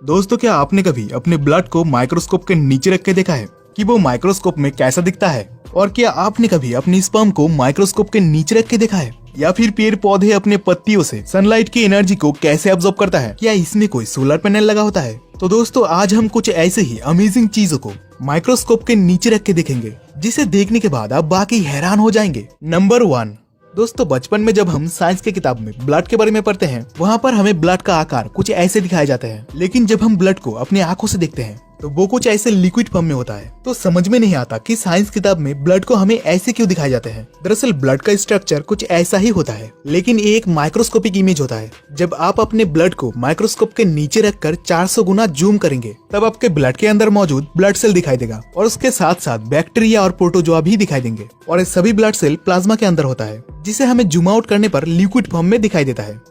दोस्तों, क्या आपने कभी अपने ब्लड को माइक्रोस्कोप के नीचे रख के देखा है कि वो माइक्रोस्कोप में कैसा दिखता है? और क्या आपने कभी अपनी स्पर्म को माइक्रोस्कोप के नीचे रख के देखा है? या फिर पेड़ पौधे अपने पत्तियों से सनलाइट की एनर्जी को कैसे अब्सॉर्ब करता है? क्या इसमें कोई सोलर पैनल लगा होता है? तो दोस्तों, आज हम कुछ ऐसे ही अमेजिंग चीजों को माइक्रोस्कोप के नीचे रख के देखेंगे, जिसे देखने के बाद आप बाकी हैरान हो जाएंगे। नंबर 1। दोस्तों, बचपन में जब हम साइंस की किताब में ब्लड के बारे में पढ़ते हैं, वहाँ पर हमें ब्लड का आकार कुछ ऐसे दिखाया जाता है। लेकिन जब हम ब्लड को अपनी आंखों से देखते हैं तो वो कुछ ऐसे लिक्विड फॉर्म में होता है। तो समझ में नहीं आता कि साइंस किताब में ब्लड को हमें ऐसे क्यों दिखाए जाते हैं। दरअसल ब्लड का स्ट्रक्चर कुछ ऐसा ही होता है, लेकिन ये एक माइक्रोस्कोपिक इमेज होता है। जब आप अपने ब्लड को माइक्रोस्कोप के नीचे रखकर 400 गुना जूम करेंगे, तब आपके ब्लड के अंदर मौजूद ब्लड सेल दिखाई देगा और उसके साथ साथ बैक्टीरिया और प्रोटोजोआ भी दिखाई देंगे। और ये सभी ब्लड सेल प्लाज्मा के अंदर होता है, जिसे हमें जूम आउट करने पर लिक्विड फॉर्म में दिखाई देता है।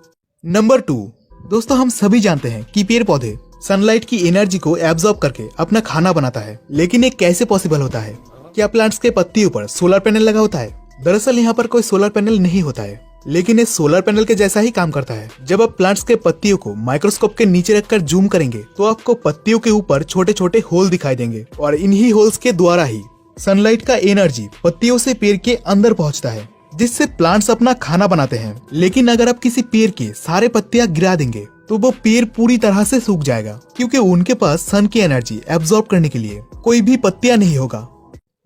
नंबर 2। दोस्तों, हम सभी जानते हैं कि पेड़ पौधे सनलाइट की एनर्जी को एब्जॉर्ब करके अपना खाना बनाता है, लेकिन ये कैसे पॉसिबल होता है? क्या प्लांट्स के पत्तियों पर सोलर पैनल लगा होता है? दरअसल यहाँ पर कोई सोलर पैनल नहीं होता है, लेकिन ये सोलर पैनल के जैसा ही काम करता है। जब आप प्लांट्स के पत्तियों को माइक्रोस्कोप के नीचे रखकर जूम करेंगे, तो आपको पत्तियों के ऊपर छोटे छोटे होल दिखाई देंगे और इन्हीं होल्स के द्वारा ही सनलाइट का एनर्जी पत्तियों से पेड़ के अंदर पहुँचता है, जिससे प्लांट्स अपना खाना बनाते हैं। लेकिन अगर आप किसी पेड़ के सारे पत्तियां गिरा देंगे, तो वो पेड़ पूरी तरह से सूख जाएगा, क्योंकि उनके पास सन की एनर्जी एब्जॉर्ब करने के लिए कोई भी पत्तियां नहीं होगा।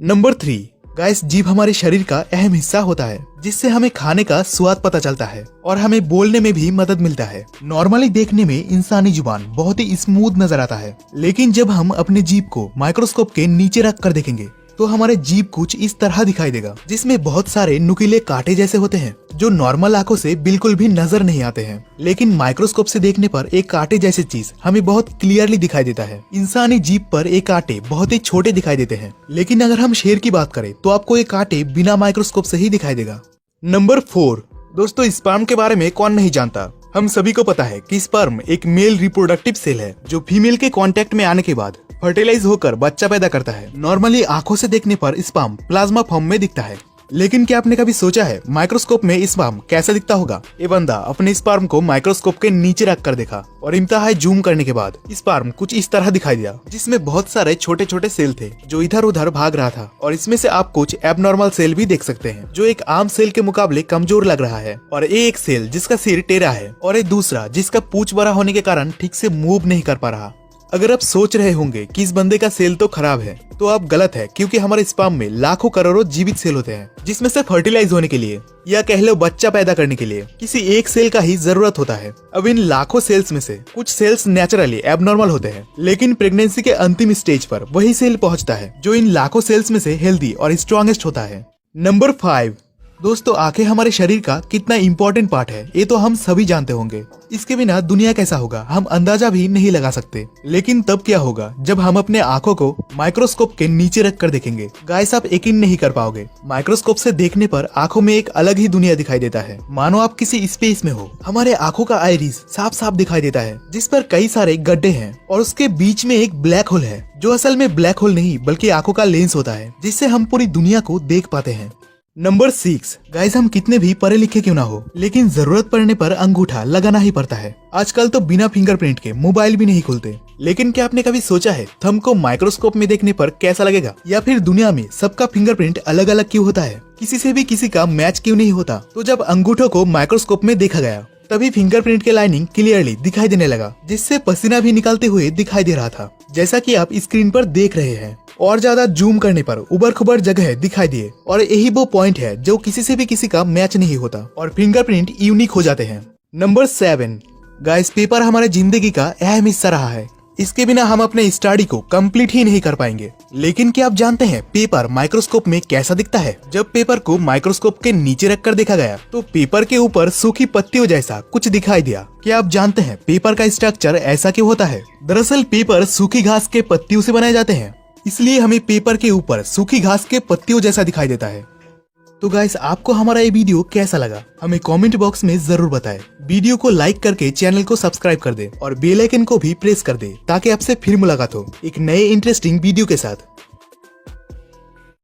नंबर 3। गाइस, जीभ हमारे शरीर का अहम हिस्सा होता है, जिससे हमें खाने का स्वाद पता चलता है और हमें बोलने में भी मदद मिलता है। नॉर्मली देखने में इंसानी जुबान बहुत ही स्मूथ नजर आता है, लेकिन जब हम अपने जीभ को माइक्रोस्कोप के नीचे रख कर देखेंगे, तो हमारे जीभ कुछ इस तरह दिखाई देगा, जिसमें बहुत सारे नुकीले कांटे जैसे होते हैं, जो नॉर्मल आंखों से बिल्कुल भी नजर नहीं आते हैं। लेकिन माइक्रोस्कोप से देखने पर एक कांटे जैसी चीज हमें बहुत क्लियरली दिखाई देता है। इंसानी जीभ पर एक कांटे बहुत ही छोटे दिखाई देते हैं, लेकिन अगर हम शेर की बात करें तो आपको ये कांटे बिना माइक्रोस्कोप से ही दिखाई देगा। नंबर 4। दोस्तों, स्पर्म के बारे में कौन नहीं जानता। हम सभी को पता है कि स्पर्म एक मेल रिप्रोडक्टिव सेल है, जो फीमेल के कांटेक्ट में आने के बाद फर्टिलाइज होकर बच्चा पैदा करता है। नॉर्मली आंखों से देखने पर स्पर्म प्लाज्मा फॉर्म में दिखता है, लेकिन क्या आपने कभी सोचा है माइक्रोस्कोप में स्पर्म कैसा दिखता होगा? ये बंदा अपने स्पर्म को माइक्रोस्कोप के नीचे रख कर देखा और इंतहाई जूम करने के बाद स्पर्म कुछ इस तरह दिखाई दिया, जिसमें बहुत सारे छोटे छोटे सेल थे जो इधर उधर भाग रहा था। और इसमें से आप कुछ एबनॉर्मल सेल भी देख सकते हैं, जो एक आम सेल के मुकाबले कमजोर लग रहा है। और एक सेल जिसका सिर टेढ़ा है और एक दूसरा जिसका पूंछ बड़ा होने के कारण ठीक से मूव नहीं कर पा रहा। अगर आप सोच रहे होंगे कि इस बंदे का सेल तो खराब है, तो आप गलत है, क्योंकि हमारे स्पर्म में लाखों करोड़ों जीवित सेल होते हैं, जिसमें से फर्टिलाइज होने के लिए या कह लो बच्चा पैदा करने के लिए किसी एक सेल का ही जरूरत होता है। अब इन लाखों सेल्स में से कुछ सेल्स नेचुरली एबनॉर्मल होते हैं, लेकिन प्रेगनेंसी के अंतिम स्टेज पर वही सेल पहुंचता है जो इन लाखों सेल्स में से हेल्दी और स्ट्रॉन्गेस्ट होता है। नंबर 5। दोस्तों, आंखें हमारे शरीर का कितना इम्पोर्टेंट पार्ट है, ये तो हम सभी जानते होंगे। इसके बिना दुनिया कैसा होगा हम अंदाजा भी नहीं लगा सकते। लेकिन तब क्या होगा जब हम अपने आंखों को माइक्रोस्कोप के नीचे रख कर देखेंगे? गाइस, आप यकीन नहीं कर पाओगे। माइक्रोस्कोप से देखने पर आंखों में एक अलग ही दुनिया दिखाई देता है, मानो आप किसी स्पेस में हो। हमारे आंखों का आइरिस साफ साफ दिखाई देता है, जिस पर कई सारे गड्ढे हैं और उसके बीच में एक ब्लैक होल है, जो असल में ब्लैक होल नहीं बल्कि आंखों का लेंस होता है, जिससे हम पूरी दुनिया को देख पाते हैं। नंबर 6। गाइस, हम कितने भी पढ़े लिखे क्यों ना हो, लेकिन जरूरत पड़ने पर अंगूठा लगाना ही पड़ता है। आजकल तो बिना फिंगरप्रिंट के मोबाइल भी नहीं खुलते। लेकिन क्या आपने कभी सोचा है थंब को माइक्रोस्कोप में देखने पर कैसा लगेगा? या फिर दुनिया में सबका फिंगरप्रिंट अलग अलग क्यों होता है? किसी से भी किसी का मैच क्यों नहीं होता? तो जब अंगूठों को माइक्रोस्कोप में देखा गया, तभी फिंगरप्रिंट के लाइनिंग क्लियरली दिखाई देने लगा, जिससे पसीना भी निकलते हुए दिखाई दे रहा था, जैसा कि आप स्क्रीन पर देख रहे हैं। और ज्यादा जूम करने पर उबर खुबर जगह दिखाई दिए, और यही वो पॉइंट है जो किसी से भी किसी का मैच नहीं होता और फिंगरप्रिंट यूनिक हो जाते हैं। नंबर 7। गाइस, पेपर हमारे जिंदगी का अहम हिस्सा रहा है। इसके बिना हम अपने स्टडी को कंप्लीट ही नहीं कर पाएंगे। लेकिन क्या आप जानते हैं पेपर माइक्रोस्कोप में कैसा दिखता है? जब पेपर को माइक्रोस्कोप के नीचे रखकर देखा गया, तो पेपर के ऊपर सूखी पत्तियों जैसा कुछ दिखाई दिया। क्या आप जानते हैं पेपर का स्ट्रक्चर ऐसा क्यों होता है? दरअसल पेपर सूखी घास के पत्तियों से बनाए जाते हैं, इसलिए हमें पेपर के ऊपर सूखी घास के पत्तियों जैसा दिखाई देता है। तो गाइस, आपको हमारा ये वीडियो कैसा लगा हमें कमेंट बॉक्स में जरूर बताएं। वीडियो को लाइक करके चैनल को सब्सक्राइब कर दे और बेल आइकन को भी प्रेस कर दे, ताकि आपसे फिर मुलाकात हो एक नए इंटरेस्टिंग वीडियो के साथ।